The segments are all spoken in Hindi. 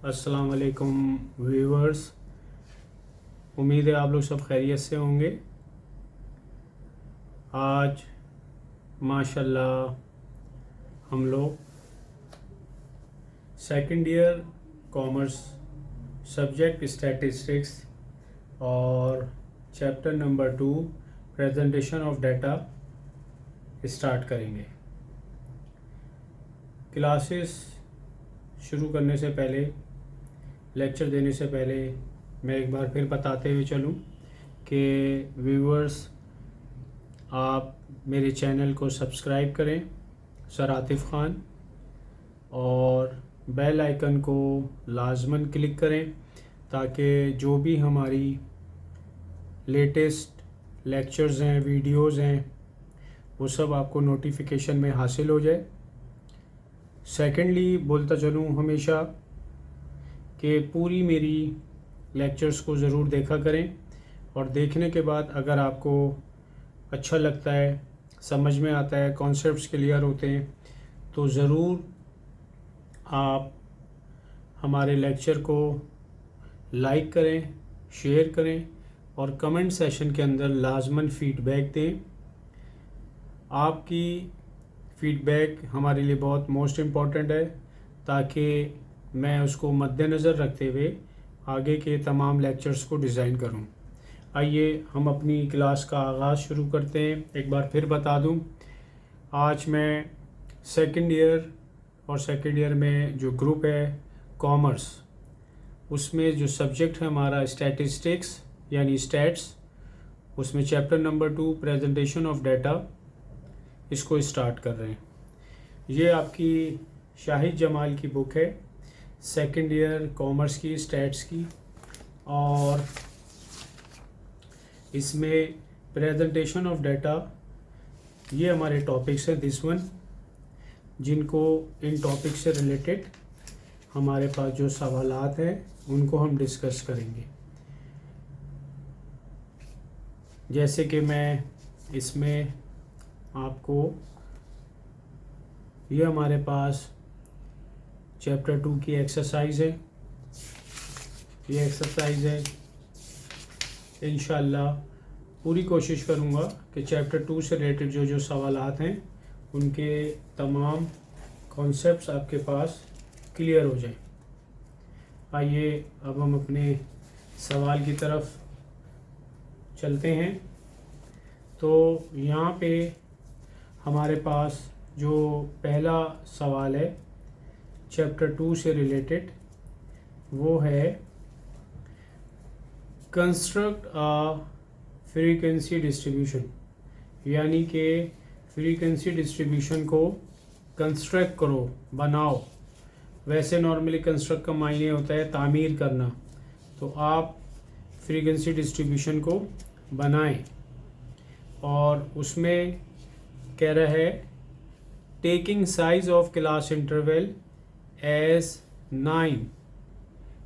अस्सलाम वालेकुम व्यूवर्स। उम्मीद है आप लोग सब खैरियत से होंगे। आज माशाल्लाह हम लोग second year commerce subject statistics और chapter number 2 presentation of data start करेंगे। क्लासेस शुरू करने से पहले, लेक्चर देने से पहले मैं एक बार फिर बताते हुए चलूं कि व्यूअर्स आप मेरे चैनल को सब्सक्राइब करें सर आतिफ़ ख़ान, और बेल आइकन को लाजमन क्लिक करें ताकि जो भी हमारी लेटेस्ट लेक्चर्स हैं, वीडियोज़ हैं, वो सब आपको नोटिफिकेशन में हासिल हो जाए। सेकेंडली बोलता चलूँ हमेशा कि पूरी मेरी लेक्चर्स को ज़रूर देखा करें, और देखने के बाद अगर आपको अच्छा लगता है, समझ में आता है, कॉन्सेप्ट्स क्लियर होते हैं, तो ज़रूर आप हमारे लेक्चर को लाइक करें, शेयर करें और कमेंट सेशन के अंदर लाजमन फ़ीडबैक दें। आपकी फ़ीडबैक हमारे लिए बहुत मोस्ट इम्पॉर्टेंट है, ताकि मैं उसको मद्देनज़र रखते हुए आगे के तमाम लेक्चर्स को डिज़ाइन करूं। आइए हम अपनी क्लास का आगाज़ शुरू करते हैं। एक बार फिर बता दूं, आज मैं सेकंड ईयर में जो ग्रुप है कॉमर्स, उसमें जो सब्जेक्ट है हमारा स्टैटिस्टिक्स यानी स्टैट्स, उसमें chapter number 2 presentation of data, इसको स्टार्ट कर रहे हैं। ये आपकी शाहिद जमाल की बुक है, सेकंड ईयर कॉमर्स की, स्टैट्स की, और इसमें प्रेजेंटेशन ऑफ डाटा, ये हमारे टॉपिक्स हैं दिस वन, जिनको इन टॉपिक से रिलेटेड हमारे पास जो सवालात हैं उनको हम डिस्कस करेंगे। जैसे कि मैं इसमें आपको, ये हमारे पास चैप्टर 2 की एक्सरसाइज है, ये एक्सरसाइज है। इंशाल्लाह पूरी कोशिश करूँगा कि चैप्टर 2 से रिलेटेड जो जो सवालात हैं उनके तमाम कॉन्सेप्ट्स आपके पास क्लियर हो जाए। आइए अब हम अपने सवाल की तरफ चलते हैं। तो यहाँ पे हमारे पास जो पहला सवाल है चैप्टर 2 से रिलेटेड, वो है कंस्ट्रक्ट अ फ्रीक्वेंसी डिस्ट्रीब्यूशन, यानी कि फ्रीक्वेंसी डिस्ट्रीब्यूशन को कंस्ट्रक्ट करो, बनाओ। वैसे नॉर्मली कंस्ट्रक्ट का मायने होता है तामीर करना, तो आप फ्रीक्वेंसी डिस्ट्रीब्यूशन को बनाएं। और उसमें कह रहा है taking size of class interval as 9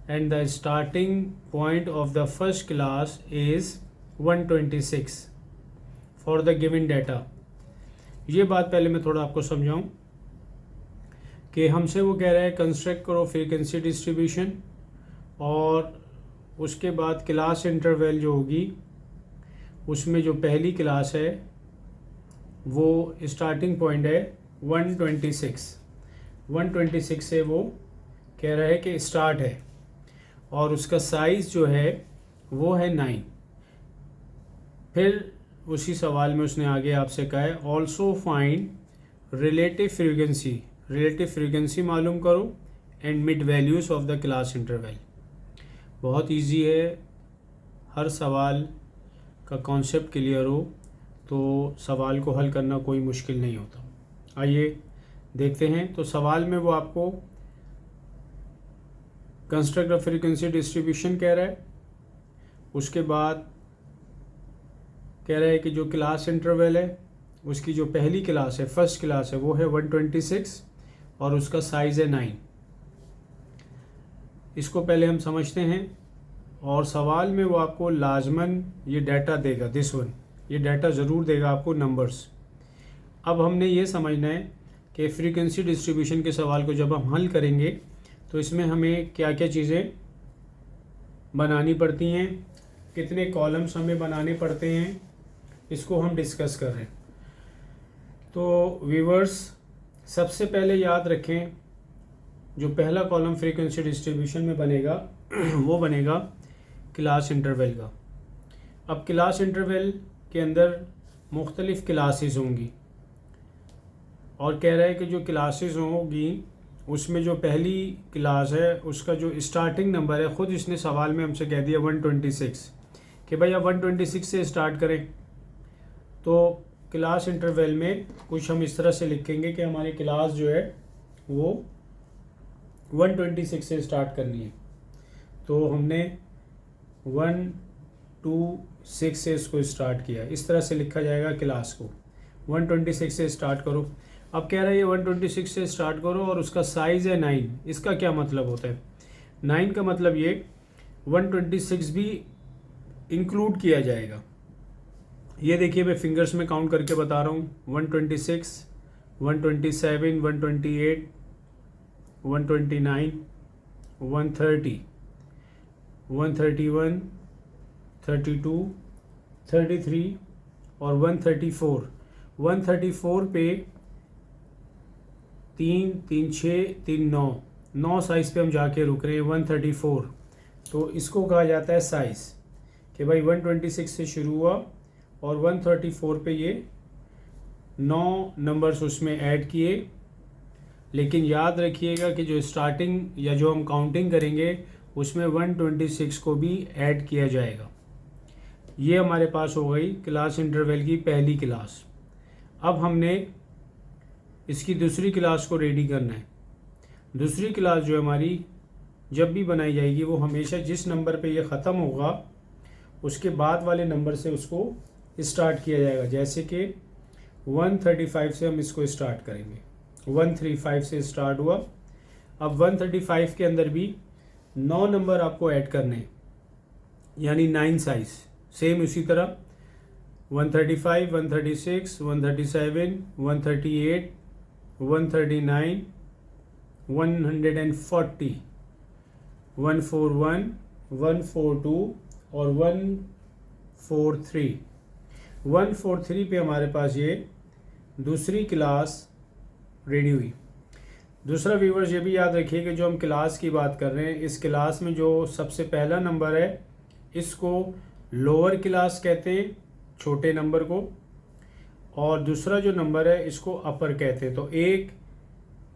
and the starting point of the first class is 126 for the given data. ये बात पहले मैं थोड़ा आपको समझाऊं कि हमसे वो कह रहा है कंस्ट्रक्ट करो फ्रीक्वेंसी डिस्ट्रीब्यूशन, और उसके बाद क्लास इंटरवल जो होगी उसमें जो पहली क्लास है वो स्टार्टिंग पॉइंट है 126 से वो कह रहा है कि स्टार्ट है, और उसका साइज़ जो है वो है 9। फिर उसी सवाल में उसने आगे आपसे कहा है ऑल्सो फाइंड रिलेटिव फ्रीक्वेंसी मालूम करो and mid values of the class interval. बहुत इजी है, हर सवाल का कॉन्सेप्ट क्लियर हो तो सवाल को हल करना कोई मुश्किल नहीं होता। आइए देखते हैं। तो सवाल में वो आपको कंस्ट्रक्ट अ फ्रीक्वेंसी डिस्ट्रीब्यूशन कह रहा है, उसके बाद कह रहा है कि जो क्लास इंटरवल है उसकी जो पहली क्लास है, फर्स्ट क्लास है, वो है 126 और उसका साइज़ है 9। इसको पहले हम समझते हैं, और सवाल में वो आपको लाजमन ये डाटा देगा, दिस वन, ये डाटा ज़रूर देगा आपको, नंबर्स। अब हमने ये समझना है कि फ्रीक्वेंसी डिस्ट्रीब्यूशन के सवाल को जब हम हल करेंगे तो इसमें हमें क्या क्या चीज़ें बनानी पड़ती हैं, कितने कॉलम्स हमें बनाने पड़ते हैं, इसको हम डिस्कस कर रहे हैं। तो व्यूअर्स, सबसे पहले याद रखें, जो पहला कॉलम फ्रीक्वेंसी डिस्ट्रीब्यूशन में बनेगा वो बनेगा क्लास इंटरवल का। अब क्लास इंटरवल के अंदर मुख्तलिफ़ क्लासेस होंगी और कह रहा है कि जो क्लासेस होंगी उसमें जो पहली क्लास है उसका जो स्टार्टिंग नंबर है, ख़ुद इसने सवाल में हमसे कह दिया 126 कि भाई आप 126 से स्टार्ट करें। तो क्लास इंटरवल में कुछ हम इस तरह से लिखेंगे कि हमारी क्लास जो है वो 126 से स्टार्ट करनी है। तो हमने 126 से इसको स्टार्ट किया, इस तरह से लिखा जाएगा क्लास को, 126 से स्टार्ट करो। अब कह रहा है ये 126 से स्टार्ट करो और उसका साइज़ है 9। इसका क्या मतलब होता है? 9 का मतलब ये 126 भी इंक्लूड किया जाएगा। ये देखिए मैं फिंगर्स में काउंट करके बता रहा हूँ, 126, 127, 128, 129, 130, 131, 32, 33 और 134। 134 पे 3, 3, 6, 3, 9 साइज़ पे हम जाके रुक रहे हैं 134। तो इसको कहा जाता है साइज़ कि भाई 126 से शुरू हुआ और 134 पे ये 9 नंबर्स उसमें ऐड किए। लेकिन याद रखिएगा कि जो स्टार्टिंग या जो हम काउंटिंग करेंगे उसमें 126 को भी ऐड किया जाएगा। ये हमारे पास हो गई क्लास इंटरवल की पहली क्लास। अब हमने इसकी दूसरी क्लास को रेडी करना है। दूसरी क्लास जो हमारी जब भी बनाई जाएगी वो हमेशा जिस नंबर पे ये ख़त्म होगा उसके बाद वाले नंबर से उसको स्टार्ट किया जाएगा। जैसे कि 135 से हम इसको स्टार्ट करेंगे, 135 से स्टार्ट हुआ। अब 135 के अंदर भी 9 नंबर आपको ऐड करने हैं, यानी 9 साइज़। सेम उसी तरह 135, 136, 137, 138, 139, 140, 141, 142 और 143। 143 पे हमारे पास ये दूसरी क्लास रेडी हुई। दूसरा व्यूवर्स ये भी याद रखिए कि जो हम क्लास की बात कर रहे हैं, इस क्लास में जो सबसे पहला नंबर है इसको लोअर क्लास कहते हैं, छोटे नंबर को, और दूसरा जो नंबर है इसको अपर कहते हैं। तो एक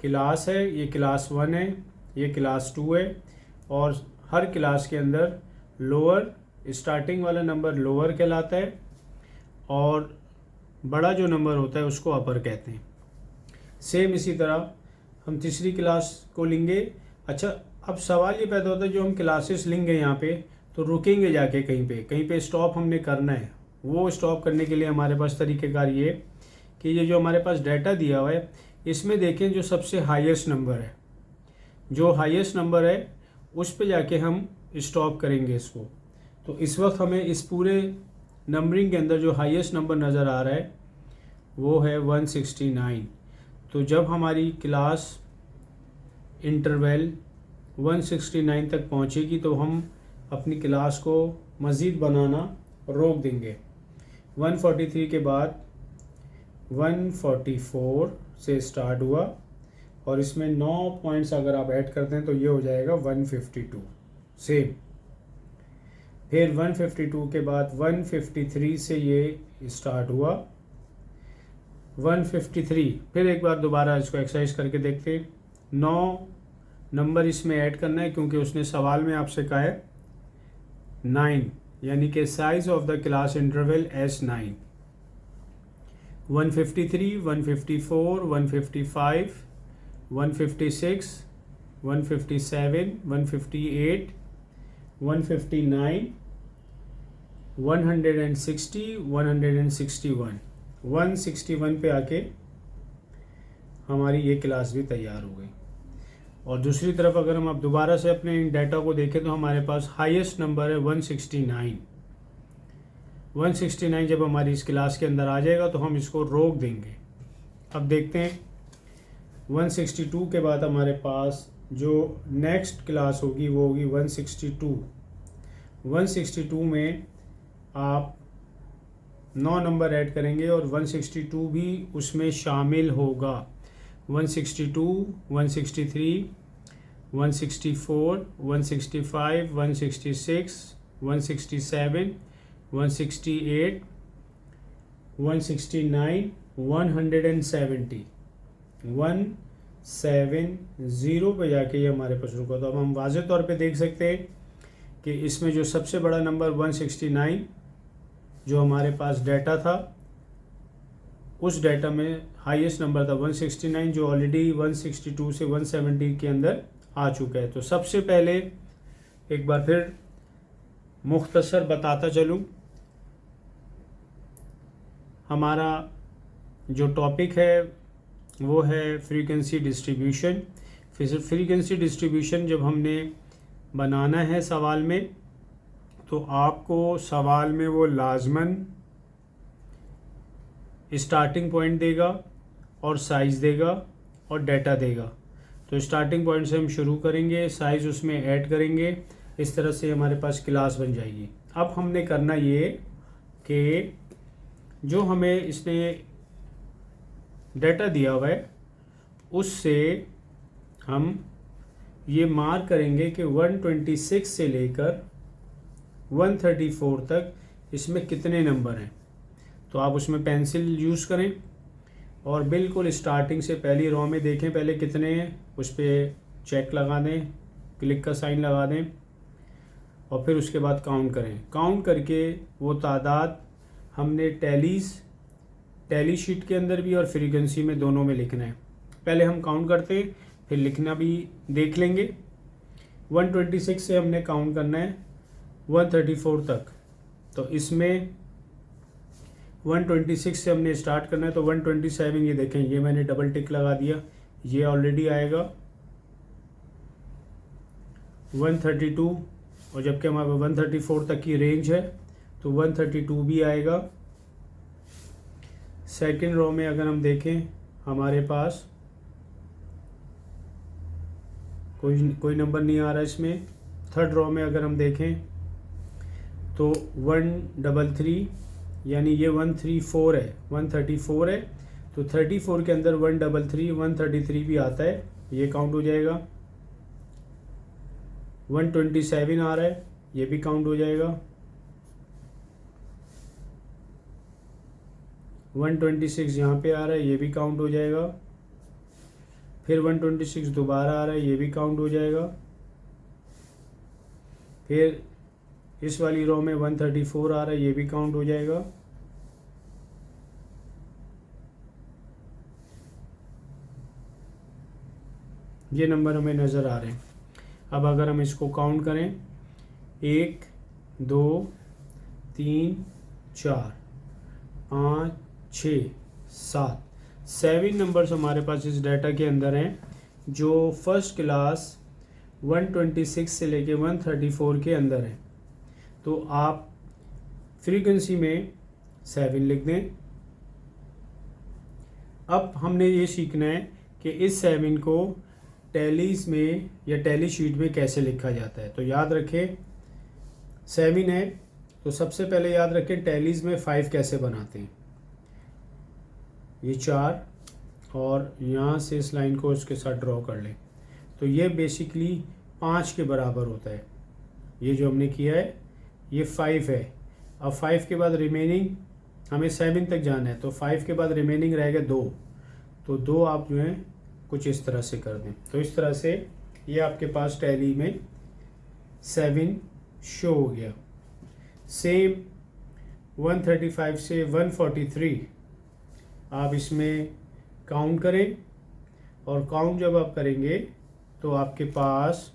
क्लास है, ये क्लास 1 है, ये क्लास 2 है, और हर क्लास के अंदर लोअर स्टार्टिंग वाला नंबर लोअर कहलाता है और बड़ा जो नंबर होता है उसको अपर कहते हैं। सेम इसी तरह हम तीसरी क्लास को लेंगे। अच्छा, अब सवाल ये पैदा होता है जो हम क्लासेस लेंगे यहाँ पे तो रुकेंगे जाके कहीं पे स्टॉप हमने करना है। वो स्टॉप करने के लिए हमारे पास तरीक़ेकार ये कि ये जो हमारे पास डाटा दिया हुआ है इसमें देखें जो सबसे हाईएस्ट नंबर है, जो हाईएस्ट नंबर है उस पे जाके हम स्टॉप करेंगे इसको। तो इस वक्त हमें इस पूरे नंबरिंग के अंदर जो हाईएस्ट नंबर नज़र आ रहा है वो है 169। तो जब हमारी क्लास इंटरवल 169 तक पहुंचेगी तो हम अपनी क्लास को मज़ीद बनाना रोक देंगे। 143 के बाद 144 से स्टार्ट हुआ और इसमें 9 पॉइंट्स अगर आप ऐड करते हैं तो ये हो जाएगा 152। सेम फिर 152 के बाद 153 से ये स्टार्ट हुआ, 153। फिर एक बार दोबारा इसको एक्सरसाइज करके देखते हैं। 9 नंबर इसमें ऐड करना है क्योंकि उसने सवाल में आपसे कहा है 9, यानी कि size of the class interval S 9। 153, 154, 155, 156, 157, 158, 159, 160, 161। 161 पे आके हमारी ये क्लास भी तैयार हो गई। और दूसरी तरफ अगर हम अब दोबारा से अपने इन डाटा को देखें तो हमारे पास हाईएस्ट नंबर है 169। 169 जब हमारी इस क्लास के अंदर आ जाएगा तो हम इसको रोक देंगे। अब देखते हैं 162 के बाद हमारे पास जो नेक्स्ट क्लास होगी वो होगी 162। 162 में आप 9 नंबर ऐड करेंगे और 162 भी उसमें शामिल होगा। 162, 163, 164, 165, 166, 167, 168, 169, 170, 170 पे जाके ये हमारे पास रुका। तो अब हम वाज़ेह तौर पे देख सकते हैं कि इसमें जो सबसे बड़ा नंबर 169 जो हमारे पास डाटा था, उस डाटा में हाईएस्ट नंबर था 169 जो ऑलरेडी 162 से 170 के अंदर आ चुका है। तो सबसे पहले एक बार फिर मुख्तसर बताता चलूँ, हमारा जो टॉपिक है वो है फ्रीक्वेंसी डिस्ट्रीब्यूशन। फ्रीक्वेंसी डिस्ट्रीब्यूशन जब हमने बनाना है सवाल में, तो आपको सवाल में वो लाजमन स्टार्टिंग पॉइंट देगा और साइज़ देगा और डाटा देगा। तो स्टार्टिंग पॉइंट से हम शुरू करेंगे, साइज़ उसमें ऐड करेंगे, इस तरह से हमारे पास क्लास बन जाएगी। अब हमने करना ये कि जो हमें इसने डाटा दिया हुआ है उससे हम ये मार्क करेंगे कि 126 से लेकर 134 तक इसमें कितने नंबर हैं। तो आप उसमें पेंसिल यूज़ करें और बिल्कुल स्टार्टिंग से पहली रो में देखें पहले कितने हैं, उस पर चेक लगा दें, क्लिक का साइन लगा दें और फिर उसके बाद काउंट करें। काउंट करके वो तादाद हमने टैली शीट के अंदर भी और फ्रीक्वेंसी में दोनों में लिखना है। पहले हम काउंट करते हैं, फिर लिखना भी देख लेंगे। 126 से हमने काउंट करना है 134 तक। तो इसमें 126 से हमने स्टार्ट करना है, तो 127 ये देखें, ये मैंने डबल टिक लगा दिया, ये ऑलरेडी आएगा। 132 और जबकि हमारे 134 तक की रेंज है तो 132 भी आएगा। सेकंड रो में अगर हम देखें हमारे पास कोई नंबर नहीं आ रहा इसमें। थर्ड रो में अगर हम देखें तो 133 यानी ये 134 है, 134 है, तो 34 के अंदर 133, 133 भी आता है, ये काउंट हो जाएगा। 127 आ रहा है, ये भी काउंट हो जाएगा। 126 यहाँ पे आ रहा है, ये भी काउंट हो जाएगा। फिर 126 दोबारा आ रहा है, ये भी काउंट हो जाएगा। फिर इस वाली रो में 134 आ रहा है, ये भी काउंट हो जाएगा। ये नंबर हमें नज़र आ रहे हैं। अब अगर हम इसको काउंट करें 1 2 3 4 5 6 7 नंबर्स हमारे पास इस डाटा के अंदर हैं जो फर्स्ट क्लास 126 से लेके 134 के अंदर है। तो आप फ्रीक्वेंसी में 7 लिख दें। अब हमने ये सीखना है कि इस 7 को टैलीज में या टैली शीट में कैसे लिखा जाता है। तो याद रखें 7 है तो सबसे पहले याद रखें टैलीज में 5 कैसे बनाते हैं। ये 4 और यहाँ से इस लाइन को उसके साथ ड्रॉ कर लें, तो ये बेसिकली 5 के बराबर होता है। ये जो हमने किया है ये 5 है। अब 5 के बाद रिमेनिंग हमें 7 तक जाना है, तो 5 के बाद रिमेनिंग रहेगा 2, तो 2 आप जो है कुछ इस तरह से कर दें। तो इस तरह से ये आपके पास टैली में 7 शो हो गया। सेम 135 से 143 आप इसमें काउंट करें और काउंट जब आप करेंगे तो आपके पास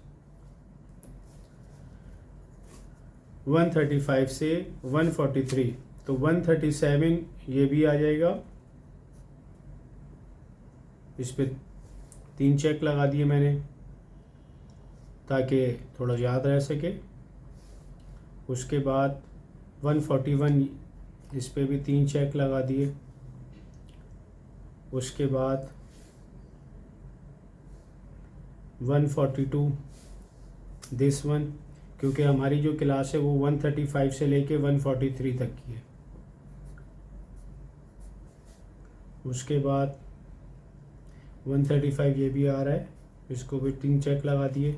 135 से 143, तो 137 ये भी आ जाएगा। इस पे 3 चेक लगा दिए मैंने ताकि थोड़ा याद रह सके। उसके बाद 141 इस पे भी 3 चेक लगा दिए। उसके बाद 142 दिस वन, क्योंकि हमारी जो क्लास है वो 135 से लेके 143 तक की है। उसके बाद 135 ये भी आ रहा है, इसको भी 3 चेक लगा दिए।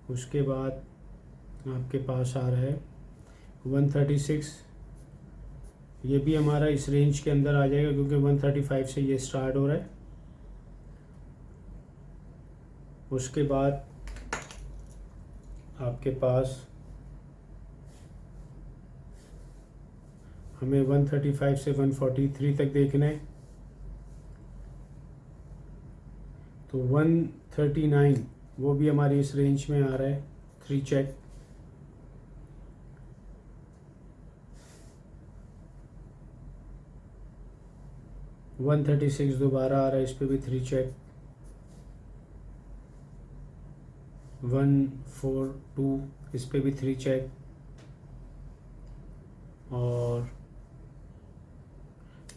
उसके बाद आपके पास आ रहा है 136, ये भी हमारा इस रेंज के अंदर आ जाएगा क्योंकि 135 से ये स्टार्ट हो रहा है। उसके बाद आपके पास हमें 135 से 143 तक देखना है, तो 139 वो भी हमारी इस रेंज में आ रहा है, 3 चेक। वन 136 दोबारा आ रहा है, इस पर भी 3 चेक। 142 इस पे भी 3 चेक, और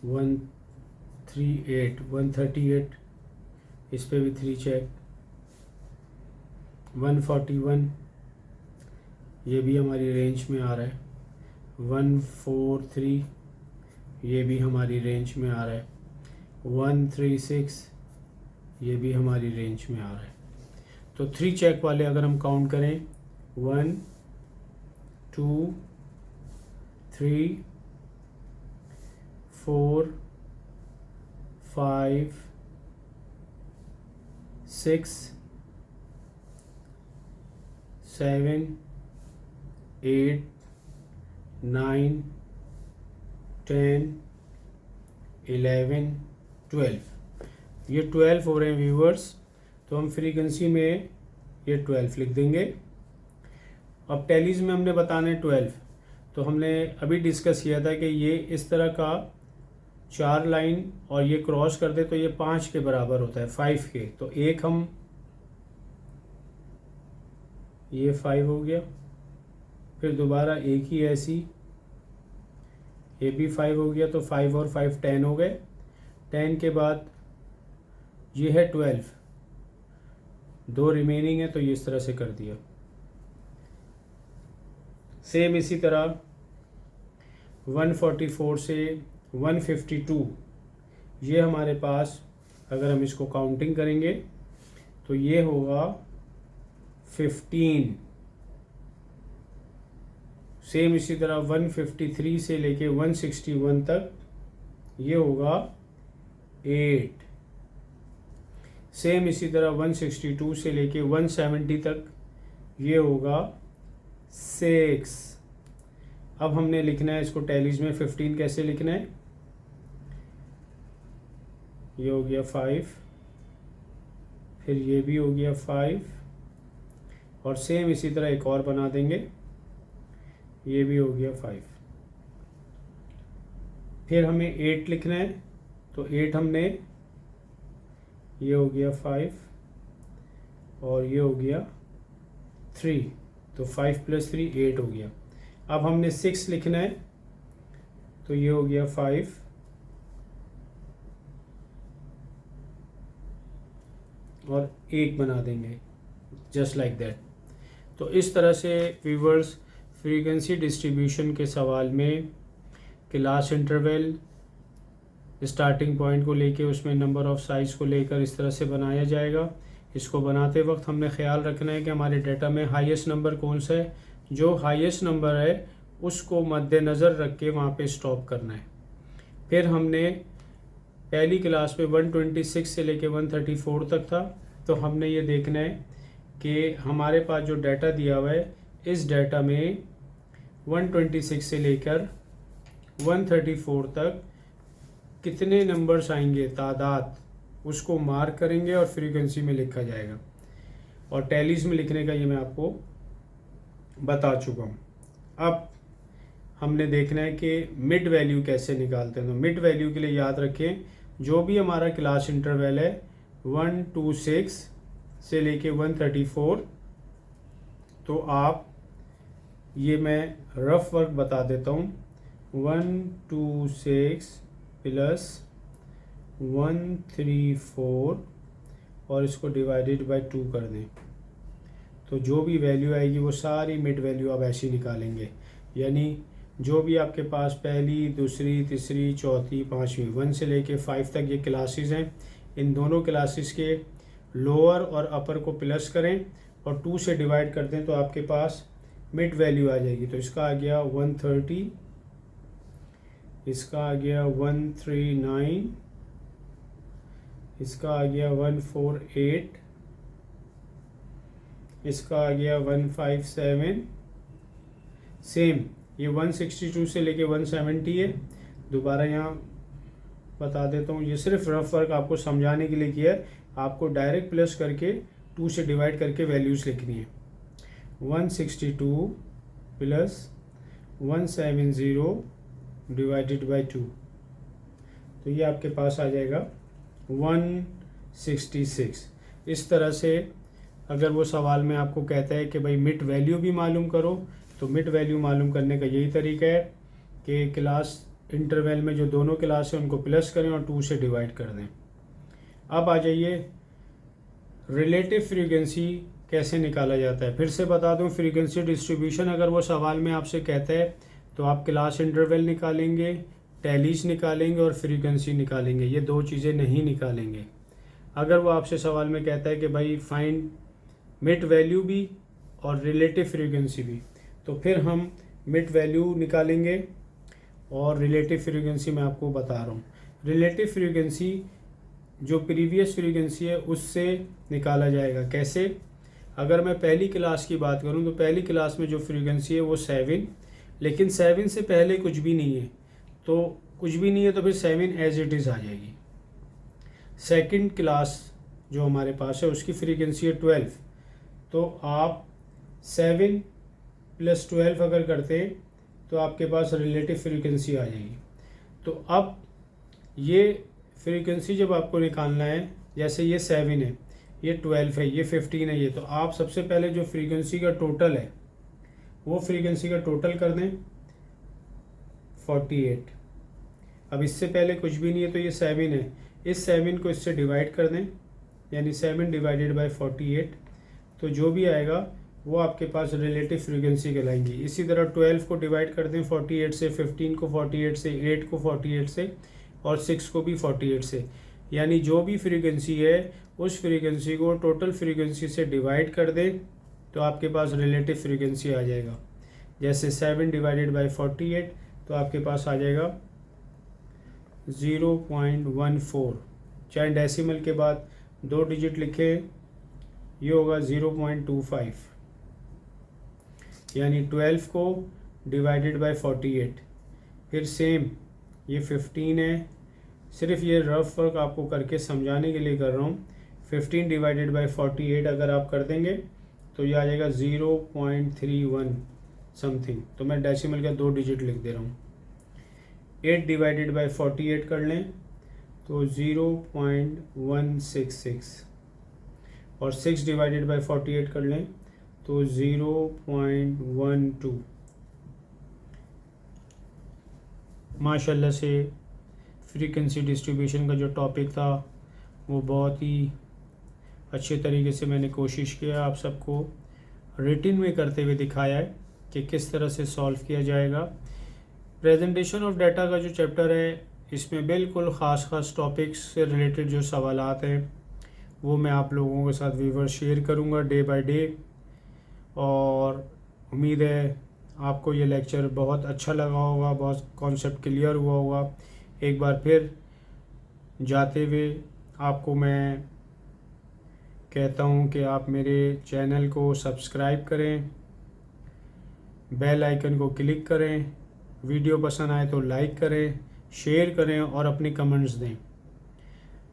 138 इस पे भी 3 चेक। 141 ये भी हमारी रेंज में आ रहा है। 143 ये भी हमारी रेंज में आ रहा है। 136 ये भी हमारी रेंज में आ रहा है। तो 3 चेक वाले अगर हम काउंट करें, 1 2 3 4 5 6 7 8 9 10 11 12, ये 12 हो रहे हैं व्यूअर्स। तो हम फ्रीक्वेंसी में ये 12 लिख देंगे। अब टैलीज में हमने बताने 12, तो हमने अभी डिस्कस किया था कि ये इस तरह का 4 लाइन और ये क्रॉस कर दे तो ये 5 के बराबर होता है, 5 के। तो एक हम, ये 5 हो गया, फिर दोबारा एक ही ऐसी, ये भी 5 हो गया, तो 5 और 5 10 हो गए। 10 के बाद ये है 12, 2 रिमेनिंग है, तो ये इस तरह से कर दिया। सेम इसी तरह 144 से 152 ये हमारे पास, अगर हम इसको काउंटिंग करेंगे तो ये होगा 15। सेम इसी तरह 153 से लेके 161 तक ये होगा 8। सेम इसी तरह 162 से लेके 170 तक ये होगा 6। अब हमने लिखना है इसको टैलीज में 15 कैसे लिखना है, ये हो गया 5, फिर ये भी हो गया 5, और सेम इसी तरह एक और बना देंगे, ये भी हो गया 5। फिर हमें 8 लिखना है, तो 8 हमने, ये हो गया 5 और ये हो गया 3, तो 5 + 3 8 हो गया। अब हमने 6 लिखना है, तो ये हो गया 5 और 1 बना देंगे, जस्ट लाइक दैट। तो इस तरह से व्यूअर्स फ्रीक्वेंसी डिस्ट्रीब्यूशन के सवाल में क्लास इंटरवल स्टार्टिंग पॉइंट को लेके उसमें नंबर ऑफ साइज़ को लेकर इस तरह से बनाया जाएगा। इसको बनाते वक्त हमने ख्याल रखना है कि हमारे डेटा में हाईएस्ट नंबर कौन सा है, जो हाईएस्ट नंबर है उसको मद्देनज़र रख के वहाँ पे स्टॉप करना है। फिर हमने पहली क्लास में 126 से लेके 134 तक था, तो हमने ये देखना है कि हमारे पास जो डाटा दिया हुआ है, इस डाटा में 126 से लेकर 134 तक कितने नंबर्स आएंगे, तादाद, उसको मार्क करेंगे और फ्रीक्वेंसी में लिखा जाएगा। और टैलीज में लिखने का ये मैं आपको बता चुका हूँ। अब हमने देखना है कि मिड वैल्यू कैसे निकालते हैं। तो मिड वैल्यू के लिए याद रखें, जो भी हमारा क्लास इंटरवल है 126 से लेके 134, तो आप, ये मैं रफ वर्क बता देता हूँ, 126 + 134 और इसको डिवाइडेड बाय 2 कर दें, तो जो भी वैल्यू आएगी वो सारी मिड वैल्यू आप ऐसी निकालेंगे। यानी जो भी आपके पास पहली, दूसरी, तीसरी, चौथी, पाँचवीं 1 से लेके 5 तक ये क्लासेस हैं, इन दोनों क्लासेस के लोअर और अपर को प्लस करें और 2 से डिवाइड कर दें, तो आपके पास मिड वैल्यू आ जाएगी। तो इसका आ गया 130, इसका आ गया 139, इसका आ गया 148, इसका आ गया 157। सेम ये 162 से लेके 170 है। दोबारा यहाँ बता देता हूँ, ये सिर्फ रफ वर्क आपको समझाने के लिए किया है, आपको डायरेक्ट प्लस करके 2 से डिवाइड करके वैल्यूज़ लिखनी है। 162 प्लस 170 डिवाइडेड बाय 2, तो ये आपके पास आ जाएगा 166। इस तरह से अगर वो सवाल में आपको कहता है कि भाई मिड वैल्यू भी मालूम करो, तो मिड वैल्यू मालूम करने का यही तरीका है कि क्लास इंटरवल में जो दोनों क्लास हैं उनको प्लस करें और 2 से डिवाइड कर दें। अब आ जाइए रिलेटिव फ्रीक्वेंसी कैसे निकाला जाता है। फिर से बता दूं, फ्रीक्वेंसी डिस्ट्रीब्यूशन अगर वो सवाल में आपसे कहता है तो आप क्लास इंटरवल निकालेंगे, टैलीज निकालेंगे और फ्रीक्वेंसी निकालेंगे, ये 2 चीज़ें नहीं निकालेंगे। अगर वो आपसे सवाल में कहता है कि भाई फाइंड मिड वैल्यू भी और रिलेटिव फ्रीक्वेंसी भी, तो फिर हम मिड वैल्यू निकालेंगे और रिलेटिव फ्रीक्वेंसी मैं आपको बता रहा हूँ। रिलेटिव फ्रीक्वेंसी जो प्रीवियस फ्रीक्वेंसी है उससे निकाला जाएगा। कैसे? अगर मैं पहली क्लास की बात करूँ तो पहली क्लास में जो फ्रीक्वेंसी है वो 7, लेकिन 7 से पहले कुछ भी नहीं है, तो कुछ भी नहीं है तो फिर 7 एज इट इज़ आ जाएगी। सेकंड क्लास जो हमारे पास है उसकी फ्रीक्वेंसी है 12, तो आप 7 + 12 अगर करते हैं तो आपके पास रिलेटिव फ्रीक्वेंसी आ जाएगी। तो अब ये फ्रीक्वेंसी जब आपको निकालना है, जैसे ये 7 है, ये 12 है, ये 15 है, ये तो आप सबसे पहले जो फ्रीक्वेंसी का टोटल है वो फ्रीक्वेंसी का टोटल कर दें 48। अब इससे पहले कुछ भी नहीं है तो ये 7 है, इस 7 को इससे डिवाइड कर दें, यानी 7 डिवाइडेड बाय 48, तो जो भी आएगा वो आपके पास रिलेटिव फ्रीक्वेंसी कहलाएंगी। इसी तरह 12 को डिवाइड कर दें 48 से, 15 को 48 से, 8 को 48 से और 6 को भी 48 से, यानी जो भी फ्रीक्वेंसी है उस फ्रीक्वेंसी को टोटल फ्रीक्वेंसी से डिवाइड कर दें तो आपके पास रिलेटिव फ्रीक्वेंसी आ जाएगा। जैसे 7 डिवाइडेड बाय 48 तो आपके पास आ जाएगा 0.14, चाहे डेसिमल के बाद 2 डिजिट लिखे, ये होगा 0.25, यानी 12 को डिवाइडेड बाय 48। फिर सेम ये 15 है, सिर्फ ये रफ वर्क आपको करके समझाने के लिए कर रहा हूँ। 15 डिवाइडेड बाय 48 अगर आप कर देंगे तो ये आ जाएगा 0.31 समथिंग, तो मैं डेसिमल का 2 डिजिट लिख दे रहा हूँ। 8 डिवाइडेड बाय 48 कर लें तो 0.166 और 6 डिवाइडेड बाय 48 कर लें तो 0.12। माशाल्लाह से फ्रीक्वेंसी डिस्ट्रीब्यूशन का जो टॉपिक था वो बहुत ही अच्छे तरीके से मैंने कोशिश किया आप सबको रिटिन में करते हुए दिखाया है कि किस तरह से सॉल्व किया जाएगा। प्रेजेंटेशन ऑफ डाटा का जो चैप्टर है इसमें बिल्कुल ख़ास टॉपिक्स से रिलेटेड जो सवालात हैं वो मैं आप लोगों के साथ व्यूअर शेयर करूंगा डे बाय डे, और उम्मीद है आपको ये लेक्चर बहुत अच्छा लगा होगा, बहुत कॉन्सेप्ट क्लियर हुआ होगा। एक बार फिर जाते हुए आपको मैं कहता हूँ कि आप मेरे चैनल को सब्सक्राइब करें, बेल आइकन को क्लिक करें, वीडियो पसंद आए तो लाइक करें, शेयर करें और अपने कमेंट्स दें,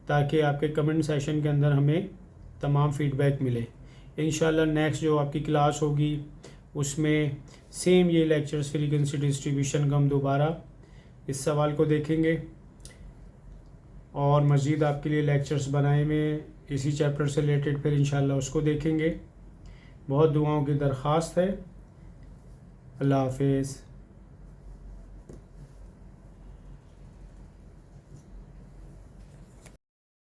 ताकि आपके कमेंट सेशन के अंदर हमें तमाम फीडबैक मिले। इंशाल्लाह नेक्स्ट जो आपकी क्लास होगी उसमें सेम ये लेक्चर्स फ्रीक्वेंसी डिस्ट्रीब्यूशन का हम दोबारा इस सवाल को देखेंगे और मज़ीद आपके लिए लेक्चर्स बनाए में इसी चैप्टर से रिलेटेड फिर इंशाल्लाह उसको देखेंगे। बहुत दुआओं की दरख्वास्त है। अल्लाह हाफिज़।